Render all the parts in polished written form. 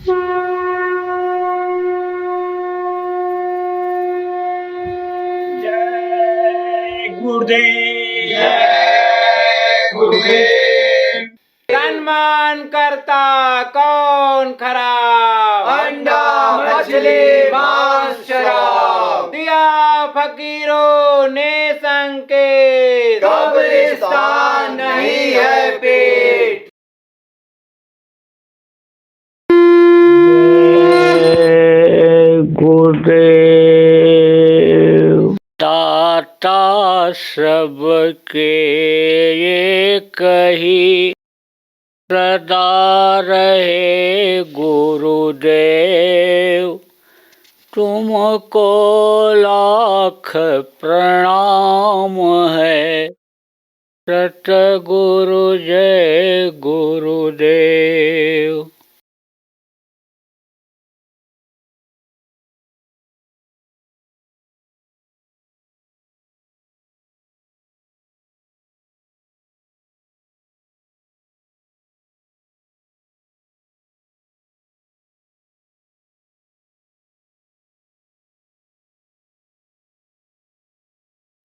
जय गुरुदेव, जय गुरुदेव। तन मन करता कौन खरा, अंडा मछली मांस शराब, दिया फकीरों ने संकेत, कब्रिस्तान नहीं है पेट। गुरुदेव दाता सबके ये कही सदा रहे गुरुदेव, तुमको लाख प्रणाम है, सतगुरु जय गुरुदेव।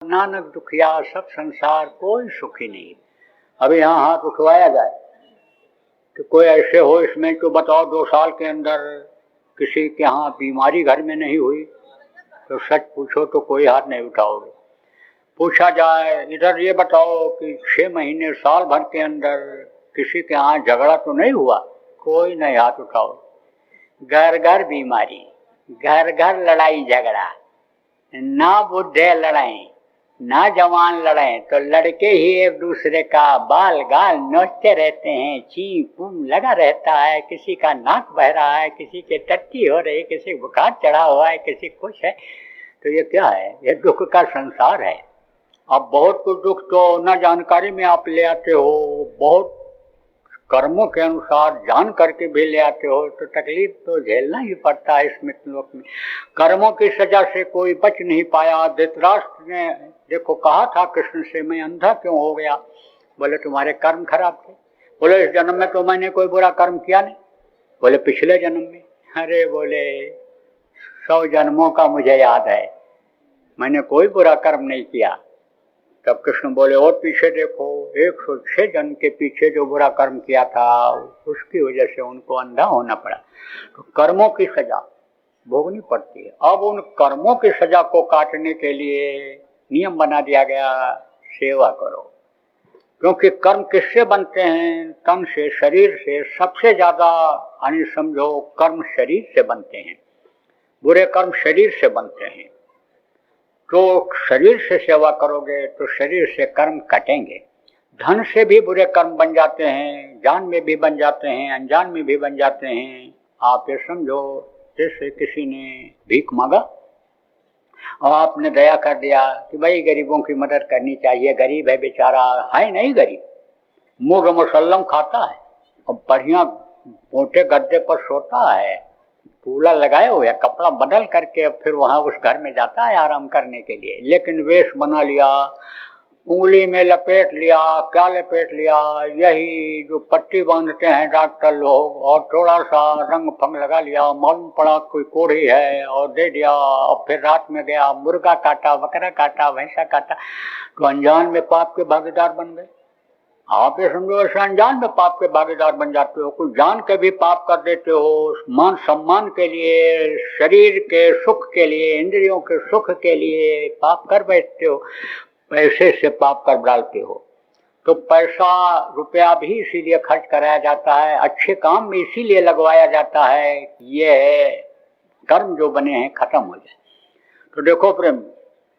नानक दुखिया सब संसार कोई सुखी नहीं। अभी यहाँ हाथ उठवाया जाए कि कोई ऐसे हो इसमें तो बताओ 2 साल के अंदर किसी के यहाँ बीमारी घर में नहीं हुई, तो सच पूछो तो कोई हाथ नहीं उठाओगे। पूछा जाए इधर ये बताओ कि 6 महीने साल भर के अंदर किसी के यहाँ झगड़ा तो नहीं हुआ, कोई नहीं हाथ उठाओ। घर घर बीमारी, घर घर लड़ाई झगड़ा, ना बुढ़े लड़ाई ना जवान लड़े तो लड़के ही एक दूसरे का बाल गाल नोचते रहते हैं, ची पुम लगा रहता है, किसी का नाक बह रहा है, किसी के टट्टी हो रही, किसी बुखार चढ़ा हुआ है, किसी खुश है। तो ये क्या है? ये दुख का संसार है। अब बहुत कुछ दुख तो न जानकारी में आप ले आते हो, बहुत कर्मों के अनुसार जान करके भी ले आते हो, तो तकलीफ तो झेलना ही पड़ता है इस मृत्युलोक में। कर्मों की सजा से कोई बच नहीं पाया। धृतराष्ट्र ने देखो कहा था कृष्ण से, मैं अंधा क्यों हो गया? बोले तुम्हारे कर्म खराब थे। बोले इस जन्म में तो मैंने कोई बुरा कर्म किया नहीं। बोले पिछले जन्म में? अरे बोले 100 जन्मों का मुझे याद है, मैंने कोई बुरा कर्म नहीं किया। तब कृष्ण बोले और पीछे देखो, 106 जन्म के पीछे जो बुरा कर्म किया था उसकी वजह से उनको अंधा होना पड़ा। तो कर्मों की सजा भोगनी पड़ती है। अब उन कर्मों की सजा को काटने के लिए नियम बना दिया गया, सेवा करो। क्योंकि कर्म किससे बनते हैं? तन से, शरीर से। सबसे ज्यादा यानी समझो कर्म शरीर से बनते हैं, बुरे कर्म शरीर से बनते हैं। तो शरीर से सेवा करोगे तो शरीर से कर्म कटेंगे। धन से भी बुरे कर्म बन जाते हैं, जान में भी बन जाते हैं, अनजान में भी बन जाते हैं। आप ये समझो जैसे किसी ने भीख मांगा और आपने दया कर दिया कि भाई गरीबों की मदद करनी चाहिए, गरीब है बेचारा, है नहीं गरीब, मुर्ग मुसल्लम खाता है और बढ़िया मोटे गद्दे पर सोता है, कूलर लगाए हुए, कपड़ा बदल करके फिर वहां उस घर में जाता है आराम करने के लिए। लेकिन वेश बना लिया, उंगली में लपेट लिया, क्या लपेट लिया, यही जो पट्टी बांधते हैं डॉक्टर लोग, और थोड़ा सा रंग फंग लगा लिया, मालूम पड़ा कोई कोढ़ी है और दे दिया। और फिर रात में गया, मुर्गा काटा, बकरा काटा, भैंसा काटा, तो अनजान में पाप के भागीदार बन गए। आप ये समझो ऐसे अनजान में पाप के भागीदार बन जाते हो, कुछ जान के भी पाप कर देते हो। मान सम्मान के लिए, शरीर के सुख के लिए, इंद्रियों के सुख के लिए पाप कर बैठते हो, पैसे से पाप कर डालते हो। तो पैसा रुपया भी इसीलिए खर्च कराया जाता है, अच्छे काम में इसीलिए लगवाया जाता है, ये कर्म जो बने हैं खत्म हो जाए। तो देखो प्रेम,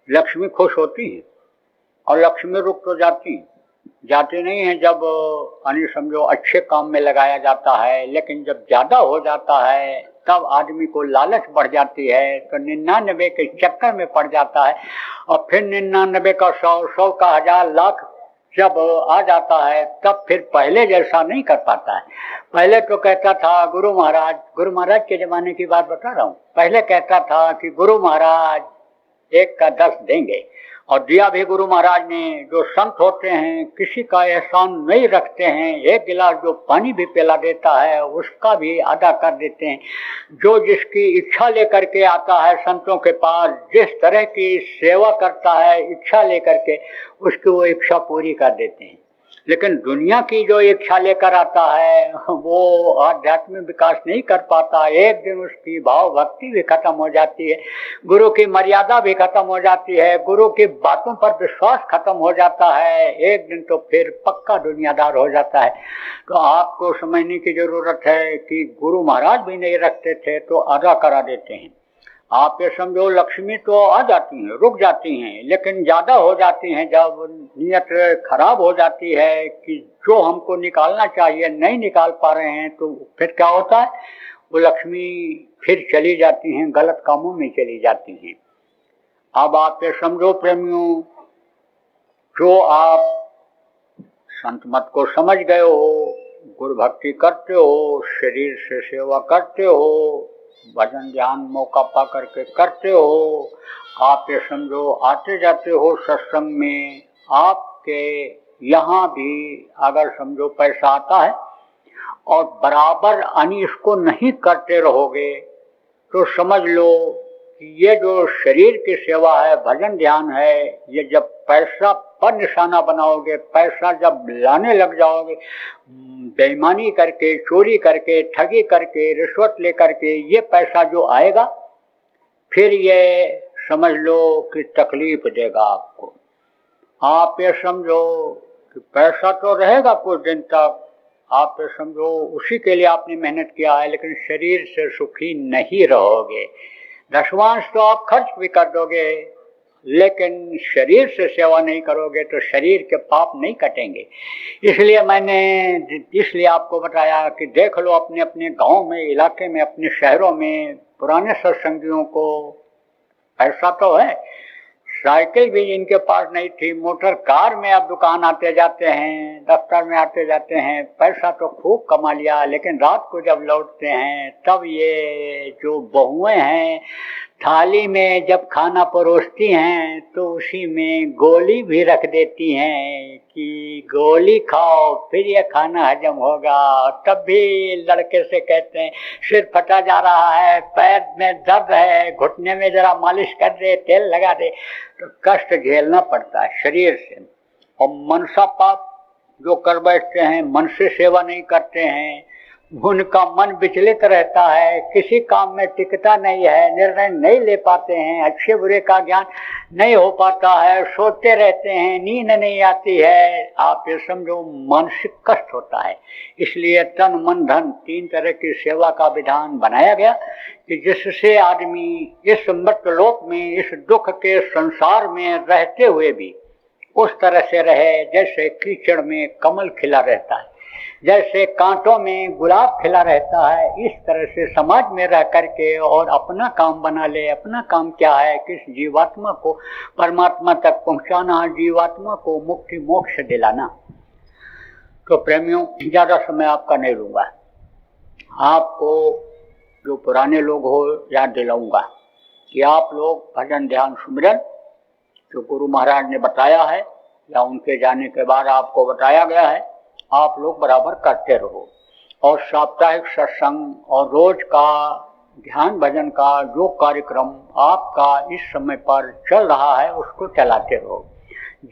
लक्ष्मी खुश होती है और लक्ष्मी रुक तो जाती नहीं है जब यानी समझो अच्छे काम में लगाया जाता है। लेकिन जब ज्यादा हो जाता है तब आदमी को लालच बढ़ जाती है, तो 99 के चक्कर में पड़ जाता है। और फिर 99 का 100, 100 का 1000, लाख जब आ जाता है तब फिर पहले जैसा नहीं कर पाता है। पहले तो कहता था गुरु महाराज के जमाने की बात बता रहा हूँ, पहले कहता था कि गुरु महाराज एक का 10 देंगे। और दिया भी गुरु महाराज ने। जो संत होते हैं किसी का एहसान नहीं रखते हैं, एक गिलास जो पानी भी पिला देता है उसका भी अदा कर देते हैं। जो जिसकी इच्छा लेकर के आता है संतों के पास, जिस तरह की सेवा करता है इच्छा लेकर के, उसकी वो इच्छा पूरी कर देते हैं। लेकिन दुनिया की जो इच्छा लेकर आता है वो आध्यात्मिक विकास नहीं कर पाता। एक दिन उसकी भाव भक्ति भी खत्म हो जाती है, गुरु की मर्यादा भी खत्म हो जाती है, गुरु की बातों पर विश्वास खत्म हो जाता है। एक दिन तो फिर पक्का दुनियादार हो जाता है। तो आपको समझने की जरूरत है कि गुरु महाराज भी नहीं रखते थे तो अदा करा देते हैं। आप ये समझो लक्ष्मी तो आ जाती हैं, रुक जाती हैं, लेकिन ज्यादा हो जाती हैं। जब नियत खराब हो जाती है कि जो हमको निकालना चाहिए नहीं निकाल पा रहे हैं, तो फिर क्या होता है, वो लक्ष्मी फिर चली जाती हैं, गलत कामों में चली जाती हैं। अब आप ये समझो प्रेमियों, जो आप संत मत को समझ गए हो, गुरु भक्ति करते हो, शरीर से सेवा करते हो, भजन ध्यान मौका पा करके करते हो, आप ये समझो आते जाते हो सत्संग में, आपके यहाँ भी अगर समझो पैसा आता है और बराबर अनिश को नहीं करते रहोगे तो समझ लो कि ये जो शरीर की सेवा है, भजन ध्यान है, ये जब पैसा पर निशाना बनाओगे, पैसा जब लाने लग जाओगे, बेईमानी करके, चोरी करके, ठगी करके, रिश्वत लेकर के, ये पैसा जो आएगा फिर ये समझ लो कि तकलीफ देगा आपको। आप ये समझो कि पैसा तो रहेगा कुछ दिन तक, आप ये समझो उसी के लिए आपने मेहनत किया है, लेकिन शरीर से सुखी नहीं रहोगे। दशवांश तो आप खर्च भी कर दोगे, लेकिन शरीर से सेवा नहीं करोगे तो शरीर के पाप नहीं कटेंगे। इसलिए आपको बताया कि देख लो अपने अपने गांव में, इलाके में, अपने शहरों में पुराने सत्संगियों को ऐसा तो है, साइकिल भी जिनके पास नहीं थी, मोटर कार में अब दुकान आते जाते हैं, दफ्तर में आते जाते हैं, पैसा तो खूब कमा लिया, लेकिन रात को जब लौटते हैं तब ये जो बहुएं हैं थाली में जब खाना परोसती हैं तो उसी में गोली भी रख देती हैं कि गोली खाओ फिर ये खाना हजम होगा। तब भी लड़के से कहते हैं सिर फटा जा रहा है, पैर में दर्द है, घुटने में जरा मालिश कर दे, तेल लगा दे। तो कष्ट झेलना पड़ता है शरीर से। और मनसा पाप जो कर बैठते हैं, मन से सेवा नहीं करते हैं, उनका मन विचलित रहता है, किसी काम में टिकता नहीं है, निर्णय नहीं ले पाते हैं, अच्छे बुरे का ज्ञान नहीं हो पाता है, सोते रहते हैं, नींद नहीं आती है। आप ये समझो मानसिक कष्ट होता है। इसलिए तन मन धन 3 तरह की सेवा का विधान बनाया गया कि जिससे आदमी इस मृतलोक में, इस दुख के संसार में रहते हुए भी उस तरह से रहे जैसे कीचड़ में कमल खिला रहता है, जैसे कांटों में गुलाब खिला रहता है। इस तरह से समाज में रह करके और अपना काम बना ले। अपना काम क्या है, किस जीवात्मा को परमात्मा तक पहुंचाना, जीवात्मा को मुक्ति मोक्ष दिलाना। तो प्रेमियों, ज्यादा समय आपका नहीं लूंगा, आपको जो पुराने लोग हो याद दिलाऊंगा कि आप लोग भजन ध्यान सुमिरन जो गुरु महाराज ने बताया है या उनके जाने के बाद आपको बताया गया है, आप लोग बराबर करते रहो। और साप्ताहिक सत्संग और रोज का ध्यान भजन का जो कार्यक्रम आपका इस समय पर चल रहा है उसको चलाते रहो।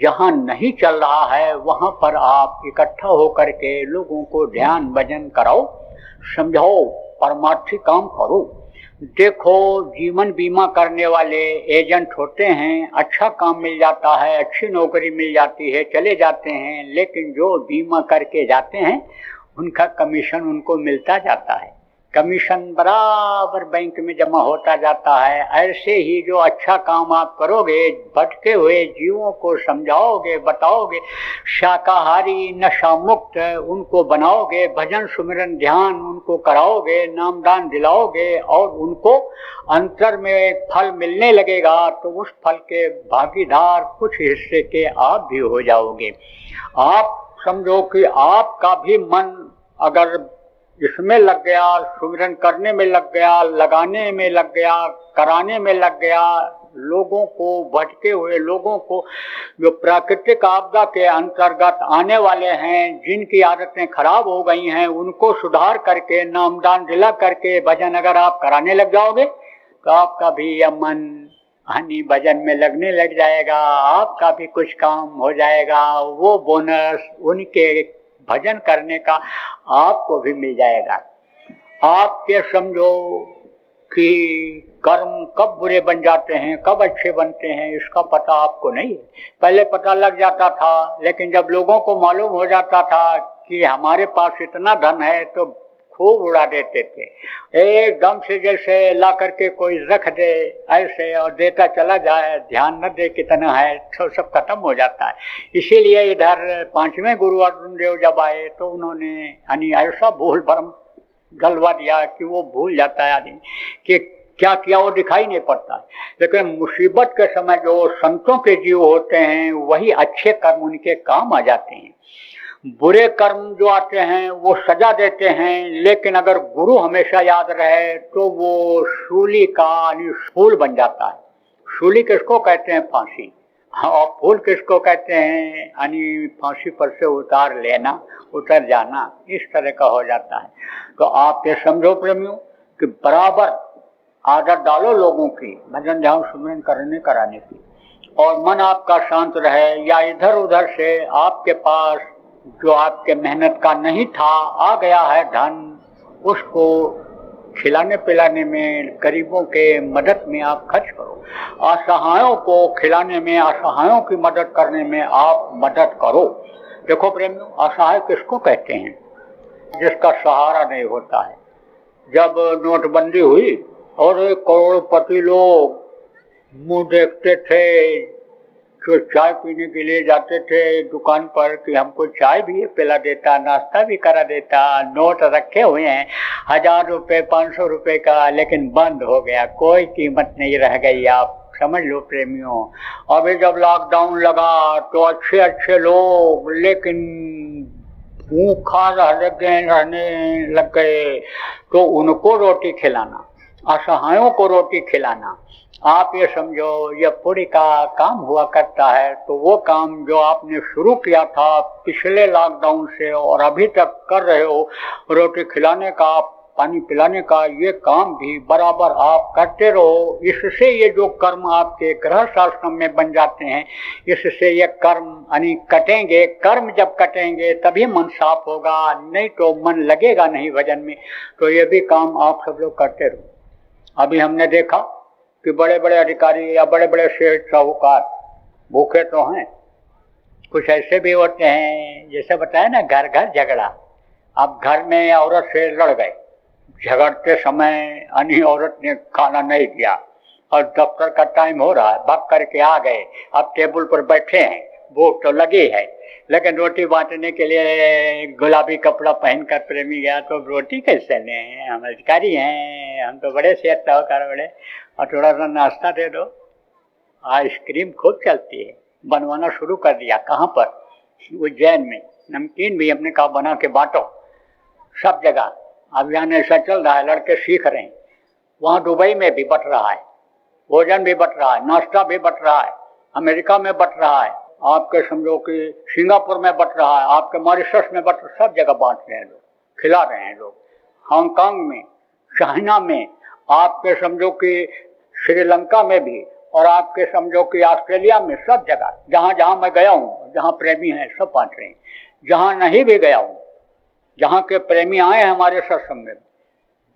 जहाँ नहीं चल रहा है वहाँ पर आप इकट्ठा होकर के लोगों को ध्यान भजन कराओ, समझाओ, परमार्थी काम करो। देखो, जीवन बीमा करने वाले एजेंट होते हैं, अच्छा काम मिल जाता है, अच्छी नौकरी मिल जाती है, चले जाते हैं, लेकिन जो बीमा करके जाते हैं उनका कमीशन उनको मिलता जाता है, कमीशन बराबर बैंक में जमा होता जाता है। ऐसे ही जो अच्छा काम आप करोगे, भटके हुए जीवों को समझाओगे, बताओगे, शाकाहारी नशा मुक्त उनको बनाओगे, भजन सुमिरन ध्यान उनको कराओगे, नामदान दिलाओगे और उनको अंतर में फल मिलने लगेगा, तो उस फल के भागीदार कुछ हिस्से के आप भी हो जाओगे। आप समझो कि आपका भी मन अगर इसमें लग गया, सुमिरन करने में लग गया, लगाने में लग गया, कराने में लग गया, लोगों को, भटके हुए लोगों को, जो प्राकृतिक आपदा के अंतर्गत आने वाले हैं, जिनकी आदतें खराब हो गई हैं, उनको सुधार करके, नामदान दिला करके भजन अगर आप कराने लग जाओगे तो आपका भी यह मन हनी भजन में लगने लग जाएगा, आपका भी कुछ काम हो जाएगा, वो बोनस उनके भजन करने का आपको भी मिल जाएगा। आप ये समझो कि कर्म कब बुरे बन जाते हैं, कब अच्छे बनते हैं, इसका पता आपको नहीं है। पहले पता लग जाता था, लेकिन जब लोगों को मालूम हो जाता था कि हमारे पास इतना धन है तो खूब उड़ा देते थे, एकदम से जैसे ला करके कोई रख दे ऐसे और देता चला जाए, ध्यान न दे कितना है, तो सब खत्म हो जाता है। इसीलिए इधर 5वें गुरु अर्जुन देव जब आए तो उन्होंने यानी ऐसा भूल भरम गलवा दिया कि वो भूल जाता है आदमी कि क्या किया वो दिखाई नहीं पड़ता है। लेकिन मुसीबत के समय जो संतों के जीव होते हैं वही अच्छे कर्म उनके काम आ जाते हैं। बुरे कर्म जो आते हैं वो सजा देते हैं, लेकिन अगर गुरु हमेशा याद रहे तो वो शूली का फूल बन जाता है। शूली किसको कहते हैं? फांसी। और फूल किसको कहते हैं? यानी फांसी पर से उतार लेना, उतर जाना, इस तरह का हो जाता है। तो आप ये समझो प्रेमियों कि बराबर आदत डालो लोगों की भजन ध्यान सुमिरन करने कराने की, और मन आपका शांत रहे। या इधर उधर से आपके पास जो आपके मेहनत का नहीं था आ गया है धन, उसको खिलाने पिलाने में, गरीबों के मदद में आप खर्च करो। असहायों को खिलाने में, असहायों की मदद करने में आप मदद करो। देखो प्रेमियों, असहाय किसको कहते हैं? जिसका सहारा नहीं होता है। जब नोटबंदी हुई और करोड़पति लोग मुंह देखते थे, जो चाय पीने के लिए जाते थे दुकान पर कि हमको चाय भी पिला देता, नाश्ता भी करा देता, नोट रखे हुए हैं 1000 रुपये 500 रुपये का, लेकिन बंद हो गया, कोई कीमत नहीं रह गई। आप समझ लो प्रेमियों। अभी जब लॉकडाउन लगा तो अच्छे अच्छे लोग लेकिन भूखा रहने लग गए, तो उनको रोटी खिलाना, असहायों को रोटी खिलाना, आप ये समझो ये पुण्य का काम हुआ करता है। तो वो काम जो आपने शुरू किया था पिछले लॉकडाउन से और अभी तक कर रहे हो, रोटी खिलाने का, पानी पिलाने का, ये काम भी बराबर आप करते रहो। इससे ये जो कर्म आपके ग्रह शास्त्र में बन जाते हैं, इससे ये कर्म यानी कटेंगे। कर्म जब कटेंगे तभी मन साफ होगा, नहीं तो मन लगेगा नहीं भजन में। तो ये भी काम आप सब लोग करते रहो। अभी हमने देखा कि बड़े बड़े अधिकारी या बड़े बड़े सेठ साहूकार भूखे तो हैं, कुछ ऐसे भी होते हैं जैसे बताया ना, घर घर झगड़ा। अब घर में औरत से लड़ गए, झगड़ते समय अन्य औरत ने खाना नहीं दिया और दफ्तर का टाइम हो रहा है, भाग करके आ गए, अब टेबल पर बैठे हैं, भूख तो लगी है, लेकिन रोटी बांटने के लिए गुलाबी कपड़ा पहनकर प्रेमी गया तो रोटी कैसे लें? हम अधिकारी हैं, हम तो बड़े सेठ साहूकार बड़े, और थोड़ा सा नाश्ता दे दो। आइसक्रीम खूब चलती है, बनवाना शुरू कर दिया। कहाँ पर? उज्जैन में। नमकीन भी हमने कहा बना के बांटो सब जगह। अभियान ऐसा चल रहा है, लड़के सीख रहे हैं। वहाँ दुबई में भी बट रहा है, भोजन भी बट रहा है, नाश्ता भी बट रहा है, अमेरिका में बट रहा है, आपके समझो कि सिंगापुर में बट रहा है, आपके मॉरिशस में बट, सब जगह बांट रहे हैं लोग, खिला रहे हैं लोग। हांगकांग में, चाइना में, आपके समझो कि श्रीलंका में भी, और आपके समझो कि ऑस्ट्रेलिया में, सब जगह जहाँ जहाँ मैं गया हूँ, जहाँ प्रेमी हैं सब बांट रहे हैं। जहाँ नहीं भी गया हूँ, जहाँ के प्रेमी आए हैं हमारे सत्संग में,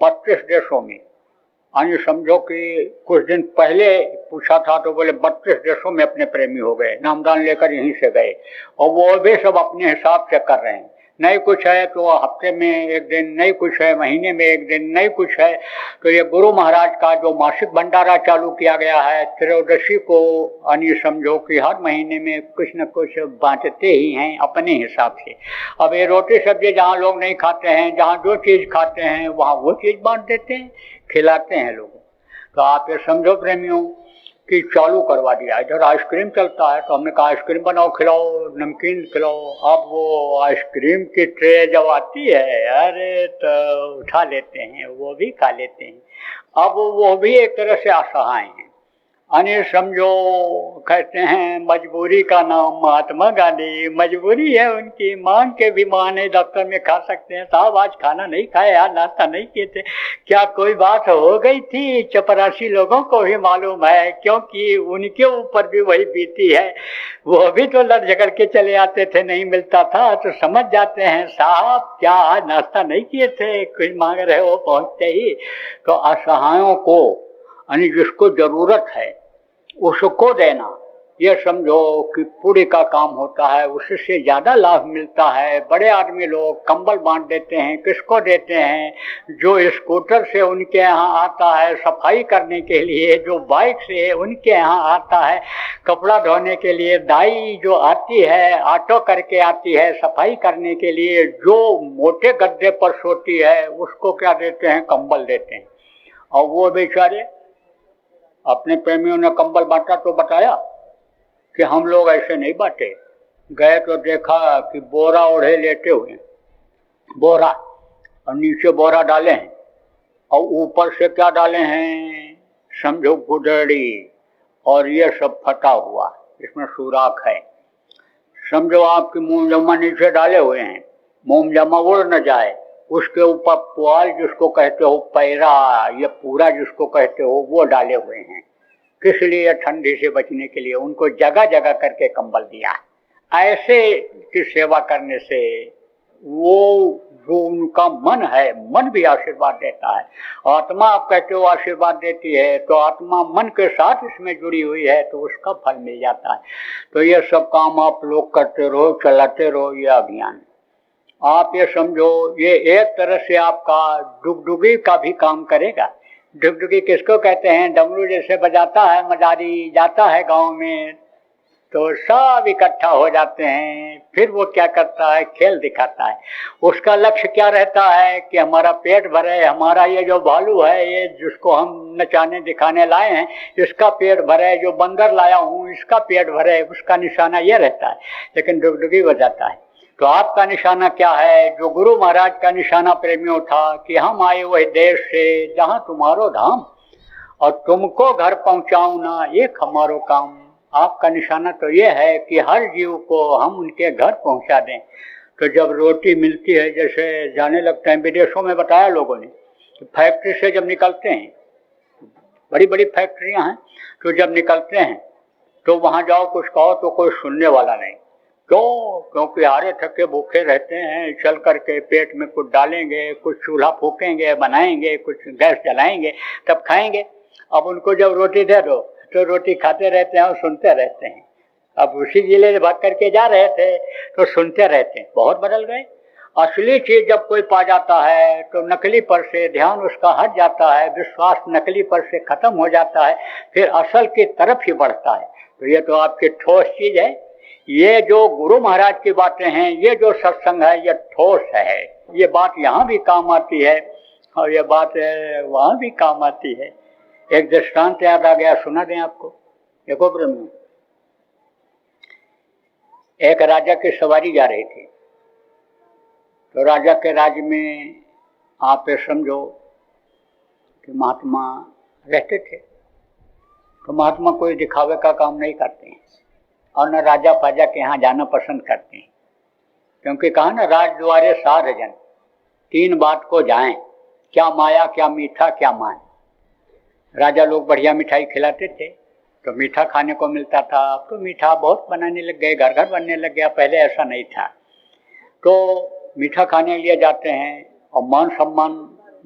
32 देशों में, यानी समझो कि कुछ दिन पहले पूछा था तो बोले 32 देशों में अपने प्रेमी हो गए, नामदान लेकर यहीं से गए, और वो भी सब अपने हिसाब से कर रहे हैं। नहीं कुछ है तो हफ्ते में एक दिन, नहीं कुछ है महीने में एक दिन, नहीं कुछ है तो ये गुरु महाराज का जो मासिक भंडारा चालू किया गया है त्रयोदशी को, यानी समझो कि हर महीने में कुछ न कुछ बांटते ही हैं अपने हिसाब से। अब ये रोटी सब्जी जहाँ लोग नहीं खाते हैं, जहाँ जो चीज़ खाते हैं वहाँ वो चीज़ बांट देते हैं, खिलाते हैं लोगों। तो आप ये समझो प्रेमियों कि चालू करवा दिया। इधर आइसक्रीम चलता है तो हमने कहा आइसक्रीम बनाओ, खिलाओ, नमकीन खिलाओ। अब वो आइसक्रीम की ट्रे जब आती है, अरे तो उठा लेते हैं, वो भी खा लेते हैं। अब वो भी एक तरह से असहाय हैं। अने समझो कहते हैं मजबूरी का नाम महात्मा गांधी। मजबूरी है उनकी, मांग के भी माने डॉक्टर में खा सकते हैं। साहब आज खाना नहीं खाया, आज नाश्ता नहीं किए थे, क्या कोई बात हो गई थी? चपरासी लोगों को भी मालूम है, क्योंकि उनके ऊपर भी वही बीती है। वो भी तो लड़ झगड़ के चले आते थे, नहीं मिलता था तो समझ जाते हैं साहब क्या आज नाश्ता नहीं किए थे, कुछ मांग रहे हो पहुंचते ही। तो असहायों को यानी जिसको जरूरत है उसको देना, ये समझो कि पुण्य का काम होता है, उससे ज्यादा लाभ मिलता है। बड़े आदमी लोग कंबल बांट देते हैं, किसको देते हैं? जो स्कूटर से उनके यहाँ आता है सफाई करने के लिए, जो बाइक से उनके यहाँ आता है कपड़ा धोने के लिए, दाई जो आती है ऑटो करके आती है सफाई करने के लिए, जो मोटे गद्दे पर सोती है उसको क्या देते हैं? कंबल देते हैं। और वो बेचारे अपने प्रेमियों ने कंबल बांटा तो बताया कि हम लोग ऐसे नहीं बांटे। गए तो देखा कि बोरा ओढ़े लेटे हुए, बोरा, और नीचे बोरा डाले हैं और ऊपर से क्या डाले हैं? समझो गुदड़ी, और ये सब फटा हुआ, इसमें सुराख है। समझो आपकी मोमजमा नीचे डाले हुए हैं, मोमजमा उड़ न जाए, उसके ऊपर पुआल जिसको कहते हो, पैरा या पूरा जिसको कहते हो, वो डाले हुए हैं। किस लिए? ठंडी से बचने के लिए। उनको जगह जगह करके कंबल दिया। ऐसे की सेवा करने से वो जो उनका मन है, मन भी आशीर्वाद देता है। आत्मा आप कहते हो आशीर्वाद देती है, तो आत्मा मन के साथ इसमें जुड़ी हुई है तो उसका फल मिल जाता है। तो ये सब काम आप लोग करते रहो, चलाते रहो ये अभियान। आप ये समझो ये एक तरह से आपका डुगडुगी का भी काम करेगा। डुगडुगी किसको कहते हैं? डमरू जैसे बजाता है मदारी, जाता है गांव में तो सब इकट्ठा हो जाते हैं, फिर वो क्या करता है? खेल दिखाता है। उसका लक्ष्य क्या रहता है कि हमारा पेट भरे, हमारा ये जो भालू है, ये जिसको हम नचाने दिखाने लाए हैं, इसका पेट भरे, जो बंदर लाया हूँ इसका पेट भरे, उसका निशाना ये रहता है। लेकिन डुगडुगी बजाता है। तो आपका निशाना क्या है? जो गुरु महाराज का निशाना प्रेमियों था कि हम आए वही देश से जहां तुम्हारो धाम, और तुमको घर पहुंचाऊं ना एक हमारो काम। आपका निशाना तो ये है कि हर जीव को हम उनके घर पहुंचा दें। तो जब रोटी मिलती है, जैसे जाने लगते हैं विदेशों में, बताया लोगों ने, तो फैक्ट्री से जब निकलते हैं, बड़ी बड़ी फैक्ट्रियां हैं, तो जब निकलते हैं तो वहां जाओ कुछ कहो तो कोई सुनने वाला नहीं। क्यों? क्योंकि हारे थके भूखे रहते हैं, चल करके पेट में कुछ डालेंगे, कुछ चूल्हा फूकेंगे, बनाएंगे, कुछ गैस जलाएंगे, तब खाएंगे। अब उनको जब रोटी दे दो तो रोटी खाते रहते हैं और सुनते रहते हैं। अब उसी जिले भाग करके जा रहे थे तो सुनते रहते हैं। बहुत बदल गए। असली चीज जब कोई पा जाता है तो नकली पर से ध्यान उसका हट जाता है, विश्वास नकली पर से खत्म हो जाता है, फिर असल की तरफ ही बढ़ता है। तो ये तो आपकी ठोस चीज है। ये जो गुरु महाराज की बातें हैं, ये जो सत्संग है, ये ठोस है। ये बात यहाँ भी काम आती है और ये बात वहाँ भी काम आती है। एक दृष्टांत याद आ गया, सुना दें आपको। देखो ब्रह्म, एक राजा की सवारी जा रही थी। तो राजा के राज्य में आप समझो कि महात्मा रहते थे। तो महात्मा कोई दिखावे का काम नहीं करते हैं और न राजा फाजा के यहाँ जाना पसंद करते हैं, क्योंकि कहा ना, राज द्वारे सार जन, तीन बात को जाएं, क्या माया, क्या मीठा, क्या मान। राजा लोग बढ़िया मिठाई खिलाते थे तो मीठा खाने को मिलता था। अब तो मीठा बहुत बनाने लग गए, घर घर बनने लग गया, पहले ऐसा नहीं था। तो मीठा खाने लिए जाते हैं और मान सम्मान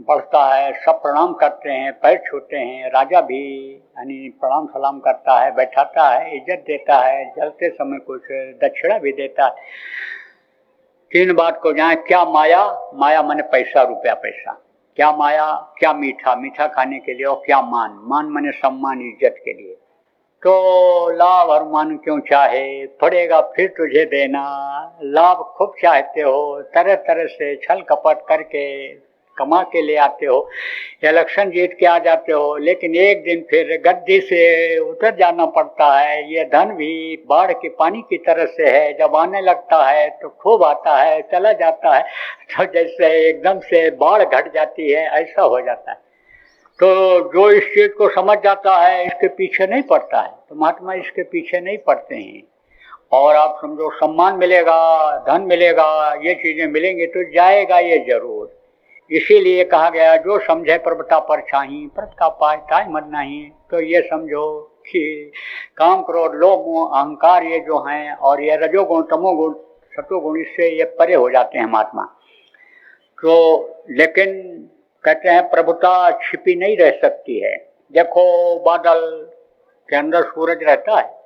बढ़ता है, सब प्रणाम करते हैं, पैर छूते हैं। राजा भी यानी प्रणाम सलाम करता है, बैठाता है, इज्जत देता है, जलते समय कुछ दक्षिणा भी देता है। तीन बात को जाए, क्या माया, माया माने पैसा, रुपया पैसा, क्या माया, क्या मीठा, मीठा खाने के लिए, और क्या मान, मान माने सम्मान इज्जत के लिए। तो लाभ और मान क्यों चाहे, पड़ेगा फिर तुझे देना। लाभ खूब चाहते हो, तरह तरह से छल कपट करके कमा के ले आते हो, इलेक्शन जीत के आ जाते हो, लेकिन एक दिन फिर गद्दी से उतर जाना पड़ता है। ये धन भी बाढ़ के पानी की तरह से है, जब आने लगता है तो खूब आता है, चला जाता है। तो जैसे एकदम से बाढ़ घट जाती है, ऐसा हो जाता है। तो जो इस चीज को समझ जाता है इसके पीछे नहीं पड़ता है। तो महात्मा इसके पीछे नहीं पड़ते हैं। और आप समझो सम्मान मिलेगा, धन मिलेगा, ये चीजें मिलेंगी तो जाएगा ये जरूर। इसीलिए कहा गया जो समझे प्रभुता पर छाही, प्रभुता पाए ताय मन नहीं। तो ये समझो कि काम क्रोध लोभ मोह अहंकार ये जो हैं और ये रजोगुण तमोगुण सतोगुण इससे ये परे हो जाते हैं महात्मा। तो लेकिन कहते हैं प्रभुता छिपी नहीं रह सकती है। देखो बादल के अंदर सूरज रहता है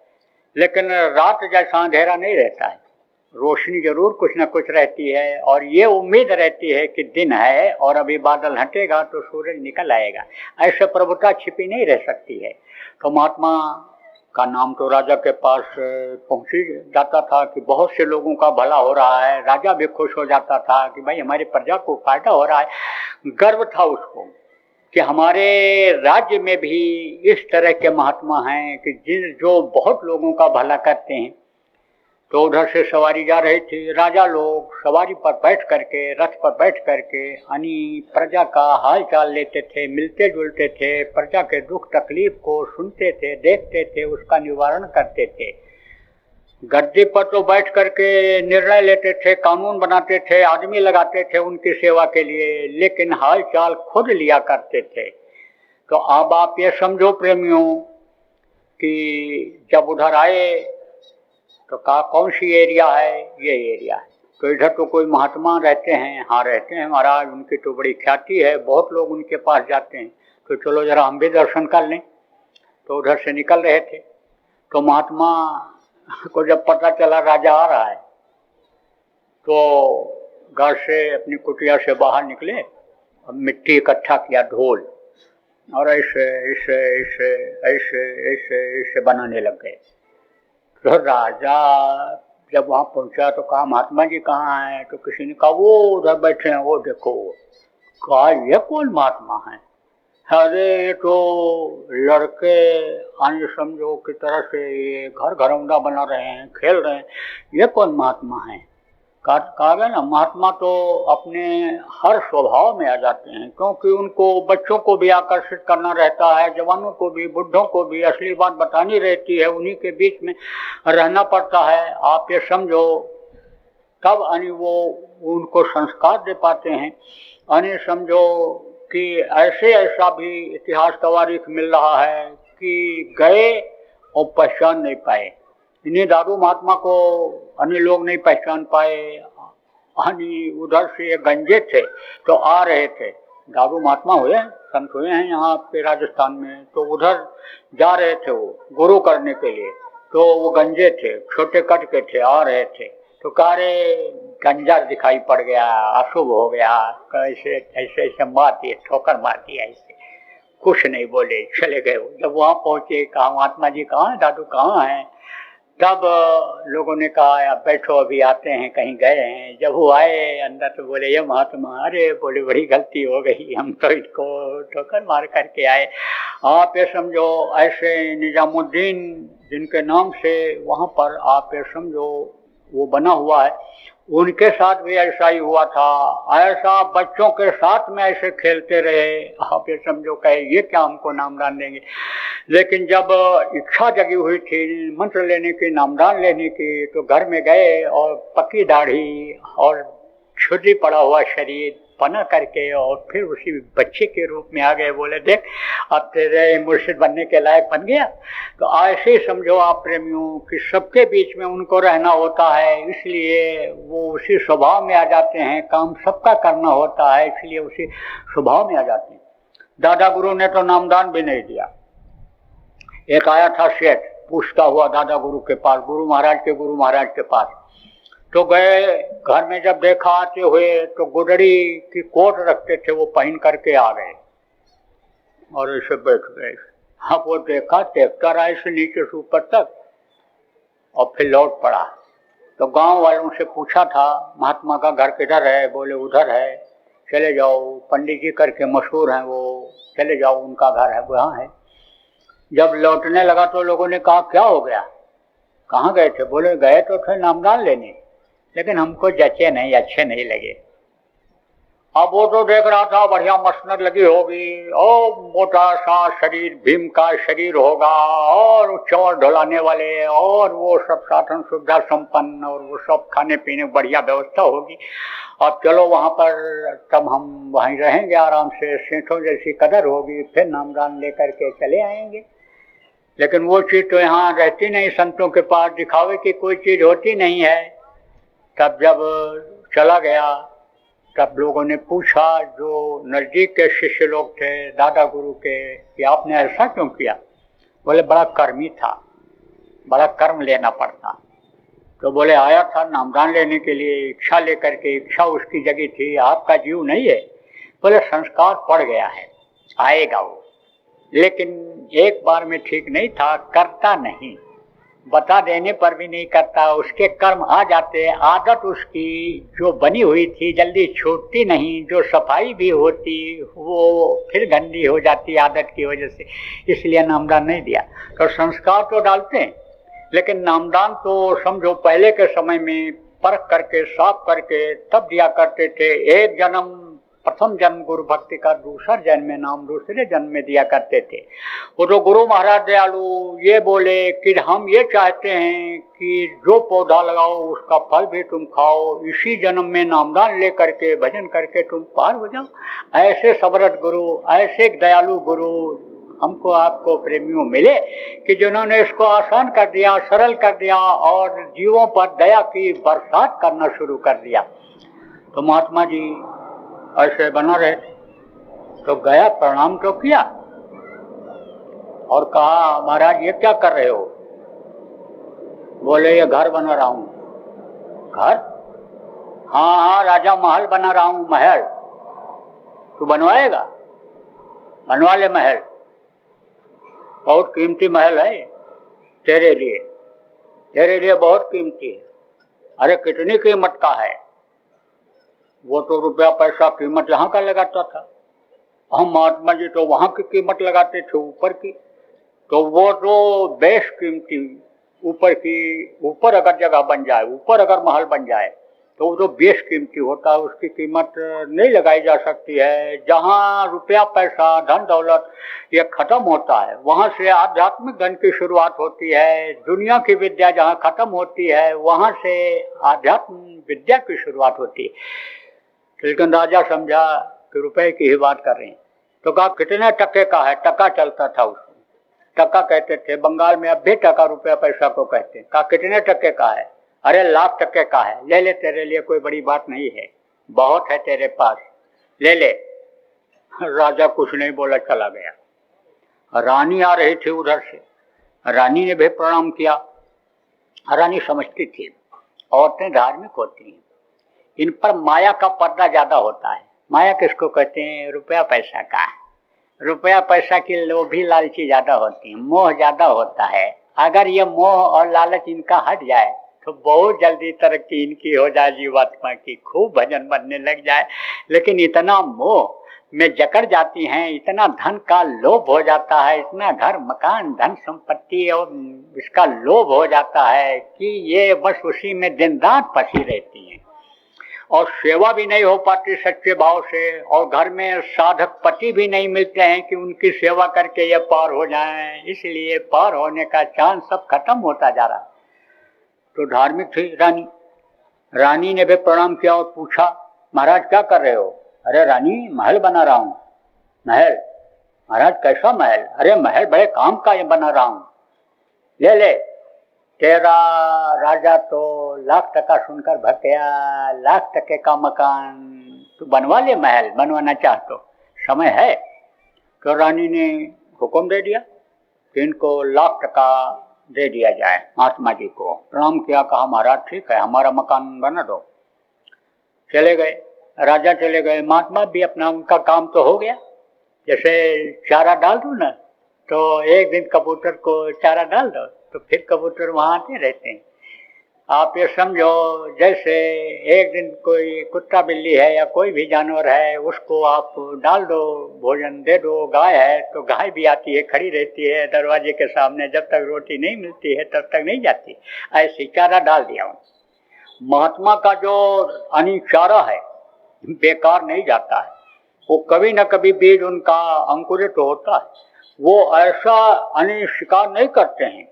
लेकिन रात जैसा अंधेरा नहीं रहता है, रोशनी जरूर कुछ न कुछ रहती है और ये उम्मीद रहती है कि दिन है और अभी बादल हटेगा तो सूरज निकल आएगा। ऐसे प्रभुता छिपी नहीं रह सकती है। तो महात्मा का नाम तो राजा के पास पहुंची जाता था कि बहुत से लोगों का भला हो रहा है। राजा भी खुश हो जाता था कि भाई हमारी प्रजा को फायदा हो रहा है। गर्व था उसको कि हमारे राज्य में भी इस तरह के महात्मा हैं कि जो बहुत लोगों का भला करते हैं। तो उधर से सवारी जा रही थी, राजा लोग सवारी पर बैठ करके रथ पर बैठ करके यानी प्रजा का हाल चाल लेते थे, मिलते जुलते थे, प्रजा के दुख तकलीफ को सुनते थे, देखते थे, उसका निवारण करते थे। गद्दी पर तो बैठ करके निर्णय लेते थे, कानून बनाते थे, आदमी लगाते थे उनकी सेवा के लिए, लेकिन हाल चाल खुद लिया करते थे। तो अब आप ये समझो प्रेमियों कि जब उधर आए तो कहा कौन सी एरिया है, ये एरिया है। तो इधर तो कोई महात्मा रहते हैं, हाँ रहते हैं महाराज, उनकी तो बड़ी ख्याति है, बहुत लोग उनके पास जाते हैं, तो चलो जरा हम भी दर्शन कर लें। तो उधर से निकल रहे थे तो महात्मा को जब पता चला राजा आ रहा है तो घर से अपनी कुटिया से बाहर निकले और मिट्टी इकट्ठा किया, ढोल, और ऐसे ऐसे ऐसे ऐसे ऐसे ऐसे बनाने लग गए। तो राजा जब वहाँ पहुँचा तो कहा महात्मा जी कहाँ हैं? तो किसी ने कहा वो उधर बैठे हैं, वो देखो। कहा ये कौन महात्मा है? अरे ये तो लड़के आने समझो की तरह से ये घर घरौंदा बना रहे हैं, खेल रहे हैं, ये कौन महात्मा है? कहा गया ना महात्मा तो अपने हर स्वभाव में आ जाते हैं, क्योंकि उनको बच्चों को भी आकर्षित करना रहता है, जवानों को भी, बुढ़ों को भी असली बात बतानी रहती है, उन्हीं के बीच में रहना पड़ता है। आप ये समझो तब यानी वो उनको संस्कार दे पाते हैं। यानी समझो कि ऐसे ऐसा भी इतिहास तवारीख मिल रहा है कि गए और पहचान नहीं पाए। इन्हीं दादू महात्मा को अन्य लोग नहीं पहचान पाए। अन्य उधर से ये गंजे थे तो आ रहे थे, दादू महात्मा हुए, संत हुए हैं यहाँ पे राजस्थान में, तो उधर जा रहे थे वो गुरु करने के लिए। तो वो गंजे थे, छोटे कट के थे, आ रहे थे तो कहा रे गंजा दिखाई पड़ गया, अशुभ हो गया, ऐसे ऐसे ऐसे मार दिए, ठोकर मार दिया, ऐसे कुछ नहीं बोले, चले गए। जब वहाँ पहुंचे कहा महात्मा जी कहाँ हैं, दादू कहाँ हैं? तब लोगों ने कहा आप बैठो अभी आते हैं, कहीं गए हैं। जब वो आए अंदर तो बोले ये महात्मा, अरे बोले बड़ी गलती हो गई, हम तो इसको ठोकर मार करके आए। आप ये समझो ऐसे निजामुद्दीन जिनके नाम से वहाँ पर आप ये समझो वो बना हुआ है, उनके साथ भी ऐसा ही हुआ था। ऐसा बच्चों के साथ में ऐसे खेलते रहे। आप ये समझो कहे ये क्या हमको नामदान देंगे। लेकिन जब इच्छा जगी हुई थी मंत्र लेने की, नामदान लेने की, तो घर में गए और पक्की दाढ़ी और छुट्टी पड़ा हुआ शरीर बना करके और फिर उसी बच्चे के रूप में आ गए। बोले देख अब तेरे मुर्शिद बनने के लायक बन गया। तो ऐसे समझो आप प्रेमियों कि सबके बीच में उनको रहना होता है, इसलिए वो उसी स्वभाव में आ जाते हैं। काम सबका करना होता है, इसलिए उसी स्वभाव में आ जाते हैं। दादा गुरु ने तो नामदान भी नहीं दिया। एक आया था सेठ, पूछता हुआ दादा गुरु के पास, गुरु महाराज के पास। तो गए, घर में जब देखा आते हुए तो गुडड़ी की कोट रखते थे वो पहन करके आ गए और ऐसे बैठ गए। हाँ वो देखा, देखता रहा से नीचे से ऊपर तक और फिर लौट पड़ा। तो गांव वालों से पूछा था महात्मा का घर किधर है? बोले उधर है, चले जाओ, पंडित जी करके मशहूर हैं वो, चले जाओ उनका घर है, वहाँ है। जब लौटने लगा तो लोगों ने कहा क्या हो गया, कहाँ गए थे? बोले गए तो थे नामदान लेने, लेकिन हमको जचे नहीं, अच्छे नहीं लगे। अब वो तो देख रहा था बढ़िया मसनद लगी होगी और मोटा सा शरीर, भीम का शरीर होगा और चौर ढलाने वाले और वो सब साधन सुविधा संपन्न और वो सब खाने पीने बढ़िया व्यवस्था होगी। अब चलो वहाँ पर तब हम वहीं रहेंगे आराम से, सेठों जैसी कदर होगी, फिर नामदान लेकर के चले आएंगे। लेकिन वो चीज़ तो यहाँ रहती नहीं, संतों के पास दिखावे की कोई चीज़ होती नहीं है। तब जब चला गया तब लोगों ने पूछा, जो नज़दीक के शिष्य लोग थे दादा गुरु के, कि आपने ऐसा क्यों किया? बोले बड़ा कर्मी था, बड़ा कर्म लेना पड़ता। तो बोले आया था नामदान लेने के लिए, इच्छा लेकर के, इच्छा उसकी जगी थी, आपका जीव नहीं है। बोले संस्कार पड़ गया है, आएगा वो, लेकिन एक बार में ठीक नहीं था, करता नहीं, बता देने पर भी नहीं करता, उसके कर्म आ जाते, आदत उसकी जो बनी हुई थी जल्दी छूटती नहीं, जो सफाई भी होती वो फिर गंदी हो जाती आदत की वजह से, इसलिए नामदान नहीं दिया। तो संस्कार तो डालते हैं, लेकिन नामदान तो समझो पहले के समय में परख करके साफ करके तब दिया करते थे। एक जन्म प्रथम जन्म गुरु भक्ति का, दूसरा जन्म में नाम दूसरे जन्म में दिया करते थे। वो तो गुरु महाराज दयालु ये बोले कि हम ये चाहते हैं कि जो पौधा लगाओ उसका फल भी तुम खाओ, इसी जन्म में नामदान ले करके भजन करके तुम पार हो जाओ। ऐसे सबरत गुरु, ऐसे दयालु गुरु हमको आपको प्रेमियों मिले कि जिन्होंने इसको आसान कर दिया, सरल कर दिया और जीवों पर दया की बरसात करना शुरू कर दिया। तो महात्मा जी ऐसे बना रहे, तो गया, प्रणाम तो किया और कहा महाराज ये क्या कर रहे हो? बोले ये घर बना रहा हूं। घर? हाँ हाँ राजा महल बना रहा हूं, महल। तू बनवाएगा? बनवा ले महल, बहुत कीमती महल है तेरे लिए, तेरे लिए बहुत कीमती है। अरे कितनी कीमत का है? वो तो रुपया पैसा कीमत यहाँ का लगाता था, हम महात्मा जी तो वहाँ की कीमत लगाते थे ऊपर की। तो वो तो बेश कीमती ऊपर की, ऊपर अगर जगह बन जाए, ऊपर अगर महल बन जाए तो वो तो बेश कीमती होता है, उसकी कीमत नहीं लगाई जा सकती है। जहाँ रुपया पैसा धन दौलत ये खत्म होता है, वहाँ से आध्यात्मिक धन की शुरुआत होती है। दुनिया की विद्या जहाँ खत्म होती है वहाँ से आध्यात्म विद्या की शुरुआत होती है। लेकिन राजा समझा कि रुपए की ही बात कर रहे हैं, तो कहा कितने टके का है? टका चलता था उसमें, टका कहते थे, बंगाल में अब भी टका रुपया पैसा को कहते हैं। कहा कितने टके का है? अरे लाख टके का है, ले ले, तेरे लिए कोई बड़ी बात नहीं है, बहुत है तेरे पास, ले ले। राजा कुछ नहीं बोला, चला गया। रानी आ रही थी उधर से, रानी ने भी प्रणाम किया। रानी समझती थी औरतें धार्मिक होती हैं, इन पर माया का पर्दा ज्यादा होता है। माया किसको कहते हैं? रुपया पैसा का। रुपया पैसा की लोभी लालची ज्यादा होती है, मोह ज्यादा होता है। अगर ये मोह और लालच इनका हट जाए तो बहुत जल्दी तरक्की इनकी हो जाए, जीवात्मा की खूब भजन बनने लग जाए। लेकिन इतना मोह में जकड़ जाती हैं, इतना धन का लोभ हो जाता है, इतना घर मकान धन संपत्ति और इसका लोभ हो जाता है कि ये बस उसी में दिन रात फंसी रहती हैं और सेवा भी नहीं हो पाती सच्चे भाव से, और घर में साधक पति भी नहीं मिलते हैं कि उनकी सेवा करके ये पार हो जाएं। इसलिए पार होने का चांस सब खत्म होता जा रहा। तो धार्मिक थी रानी, रानी ने भी प्रणाम किया और पूछा महाराज क्या कर रहे हो? अरे रानी महल बना रहा हूँ। महल? महाराज कैसा महल? अरे महल बड़े काम का ये बना रहा हूँ, ले ले। तेरा राजा तो लाख टका सुनकर भग गया, लाख टके का मकान, तू बनवा ले महल, बनवाना चाह तो समय है। तो रानी ने हुक्म दे दिया कि इनको लाख टका दे दिया जाए। महात्मा जी को प्रणाम किया, कहा महाराज ठीक है, हमारा मकान बना दो। चले गए, राजा चले गए, महात्मा भी अपना, उनका काम तो हो गया। जैसे चारा डाल दो ना, तो एक दिन कबूतर को चारा डाल दो तो फिर कबूतर वहाँ आते रहते हैं। आप ये समझो जैसे एक दिन कोई कुत्ता बिल्ली है या कोई भी जानवर है, उसको आप डाल दो, भोजन दे दो। गाय है तो गाय भी आती है, खड़ी रहती है दरवाजे के सामने, जब तक रोटी नहीं मिलती है तब तक नहीं जाती। ऐसे चारा डाल दिया। महात्मा का जो चारा है बेकार नहीं जाता है, वो कभी न कभी बीज उनका अंकुरित होता है। वो ऐसा शिकार नहीं करते हैं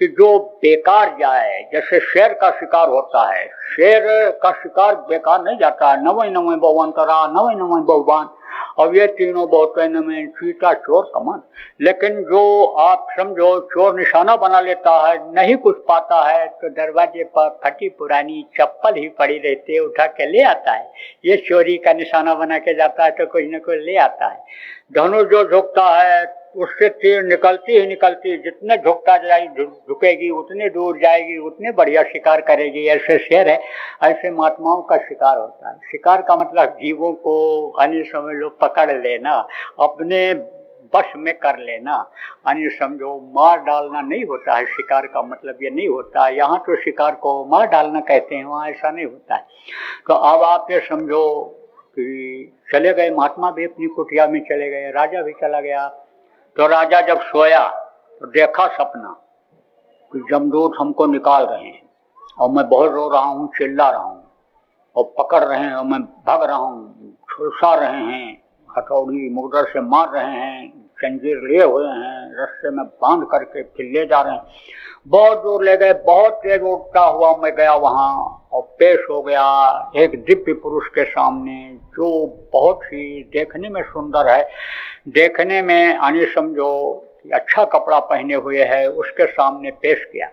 कि जो बेकार जाए। जैसे शेर का शिकार होता है, शेर का शिकार बेकार नहीं जाता है। नवे नवे भगवान तरा, नवे नवे भगवान, अब ये तीनों बहुत में चीता चोर कमान। लेकिन जो आप समझो चोर निशाना बना लेता है, नहीं कुछ पाता है, तो दरवाजे पर फटी पुरानी चप्पल ही पड़ी रहती है, उठा के ले आता है। ये चोरी का निशाना बना के जाता है तो कुछ न कुछ ले आता है। धनुष जो झुकता है उससे तीर निकलती ही निकलती, जितने झुकता जाएगी झुकेगी उतने दूर जाएगी, उतने बढ़िया शिकार करेगी। ऐसे शेर है, ऐसे महात्माओं का शिकार होता है। शिकार का मतलब जीवों को अन्य समझ लो पकड़ लेना, अपने वश में कर लेना, अन्य समझो मार डालना नहीं होता है। शिकार का मतलब ये नहीं होता है। यहाँ तो शिकार को मार डालना कहते हैं, वहाँ ऐसा नहीं होता है। तो अब आप ये समझो कि चले गए महात्मा भी अपनी कुटिया में चले गए, राजा भी चला गया। तो राजा जब सोया तो देखा सपना कि जमदूत हमको निकाल रहे हैं और मैं बहुत रो रहा हूँ, चिल्ला रहा हूँ और पकड़ रहे हैं और मैं भाग रहा हूँ, झुलसा रहे हैं, हथौड़ी मुगदर से मार रहे हैं, जंजीर लिए हुए हैं, रस्से में बांध करके फिर ले जा रहे हैं। बहुत दूर ले गए, बहुत तेज उठता हुआ मैं गया वहाँ और पेश हो गया एक दिव्य पुरुष के सामने, जो बहुत ही देखने में सुंदर है, देखने में आने समझो अच्छा कपड़ा पहने हुए है। उसके सामने पेश किया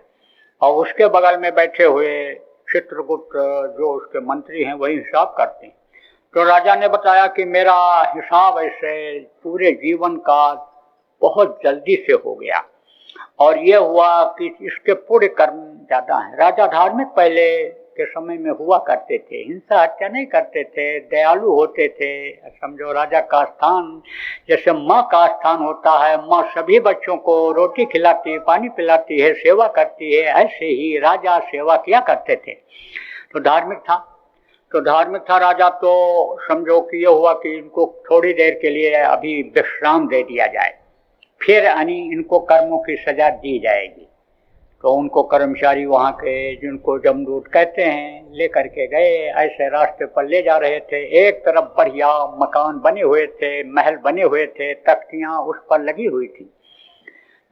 और उसके बगल में बैठे हुए चित्रगुप्त जो उसके मंत्री हैं वही हिसाब करते हैं। तो राजा ने बताया कि मेरा हिसाब ऐसे पूरे जीवन का बहुत जल्दी से हो गया और ये हुआ कि इसके पूरे कर्म ज्यादा हैं। राजा धार्मिक पहले के समय में हुआ करते थे, हिंसा हत्या नहीं करते थे, दयालु होते थे। समझो राजा का स्थान जैसे माँ का स्थान होता है, माँ सभी बच्चों को रोटी खिलाती, पानी पिलाती है, सेवा करती है, ऐसे ही राजा सेवा किया करते थे। तो धार्मिक था राजा। तो समझो कि ये हुआ कि इनको थोड़ी देर के लिए अभी विश्राम दे दिया जाए, फिर इनको कर्मों की सजा दी जाएगी। तो उनको कर्मचारी वहाँ के जिनको जमदूत कहते हैं लेकर के गए, ऐसे रास्ते पर ले जा रहे थे। एक तरफ बढ़िया मकान बने हुए थे, महल बने हुए थे, तख्तियाँ उस पर लगी हुई थी,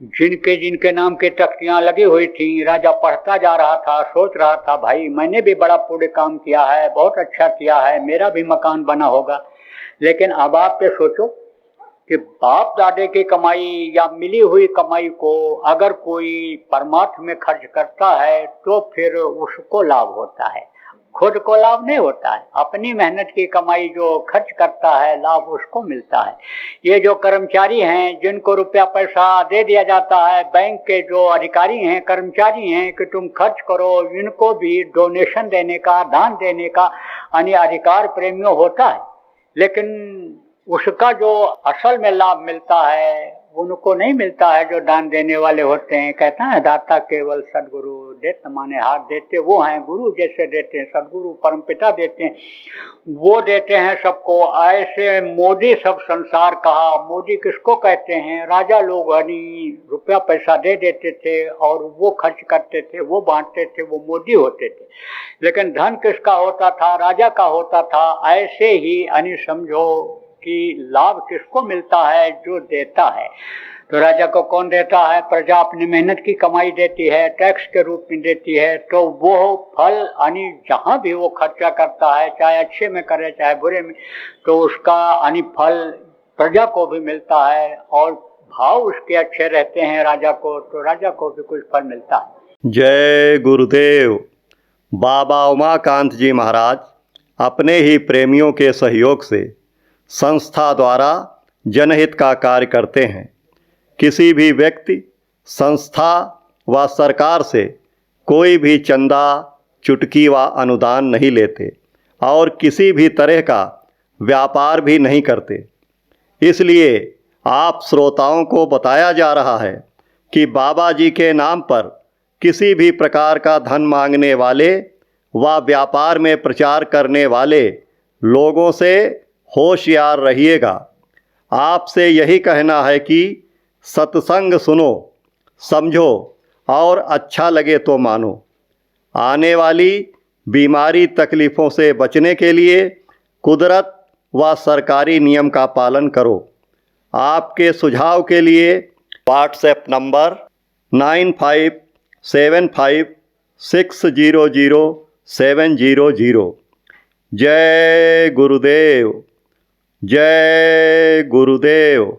जिनके नाम के तख्तियाँ लगी हुई थी। राजा पढ़ता जा रहा था, सोच रहा था भाई मैंने भी बड़ा पुण्य काम किया है, बहुत अच्छा किया है, मेरा भी मकान बना होगा। लेकिन अब आप पे सोचो कि बाप दादे की कमाई या मिली हुई कमाई को अगर कोई परमार्थ में खर्च करता है तो फिर उसको लाभ होता है, खुद को लाभ नहीं होता है। अपनी मेहनत की कमाई जो खर्च करता है लाभ उसको मिलता है। ये जो कर्मचारी हैं जिनको रुपया पैसा दे दिया जाता है, बैंक के जो अधिकारी हैं, कर्मचारी हैं कि तुम खर्च करो, इनको भी डोनेशन देने का, दान देने का अन्य अधिकार प्रेमियों होता है। लेकिन उसका जो असल में लाभ मिलता है उनको नहीं मिलता है जो दान देने वाले होते हैं। कहता है दाता केवल सदगुरु, देते माने हाथ देते वो हैं, गुरु जैसे देते हैं, सदगुरु परमपिता देते हैं, वो देते हैं सबको। ऐसे मोदी सब संसार कहा। मोदी किसको कहते हैं? राजा लोग रुपया पैसा दे देते थे और वो खर्च करते थे, वो बांटते थे, वो मोदी होते थे। लेकिन धन किसका होता था? राजा का होता था। ऐसे ही समझो कि लाभ किसको मिलता है? जो देता है। तो राजा को कौन देता है? प्रजा अपनी मेहनत की कमाई देती है, टैक्स के रूप में देती है। तो वो फल जहाँ भी वो खर्चा करता है, चाहे अच्छे में करे चाहे बुरे में, तो उसका फल प्रजा को भी मिलता है और भाव उसके अच्छे रहते हैं राजा को, तो राजा को भी कुछ फल मिलता है। जय गुरुदेव। बाबा उमाकांत जी महाराज अपने ही प्रेमियों के सहयोग से संस्था द्वारा जनहित का कार्य करते हैं। किसी भी व्यक्ति, संस्था व सरकार से कोई भी चंदा, चुटकी व अनुदान नहीं लेते और किसी भी तरह का व्यापार भी नहीं करते। इसलिए आप श्रोताओं को बताया जा रहा है कि बाबा जी के नाम पर किसी भी प्रकार का धन मांगने वाले व व्यापार में प्रचार करने वाले लोगों से होशियार रहिएगा। आपसे यही कहना है कि सत्संग सुनो, समझो और अच्छा लगे तो मानो। आने वाली बीमारी तकलीफ़ों से बचने के लिए कुदरत व सरकारी नियम का पालन करो। आपके सुझाव के लिए व्हाट्सएप नंबर 9575600700। जय गुरुदेव, जय गुरुदेव।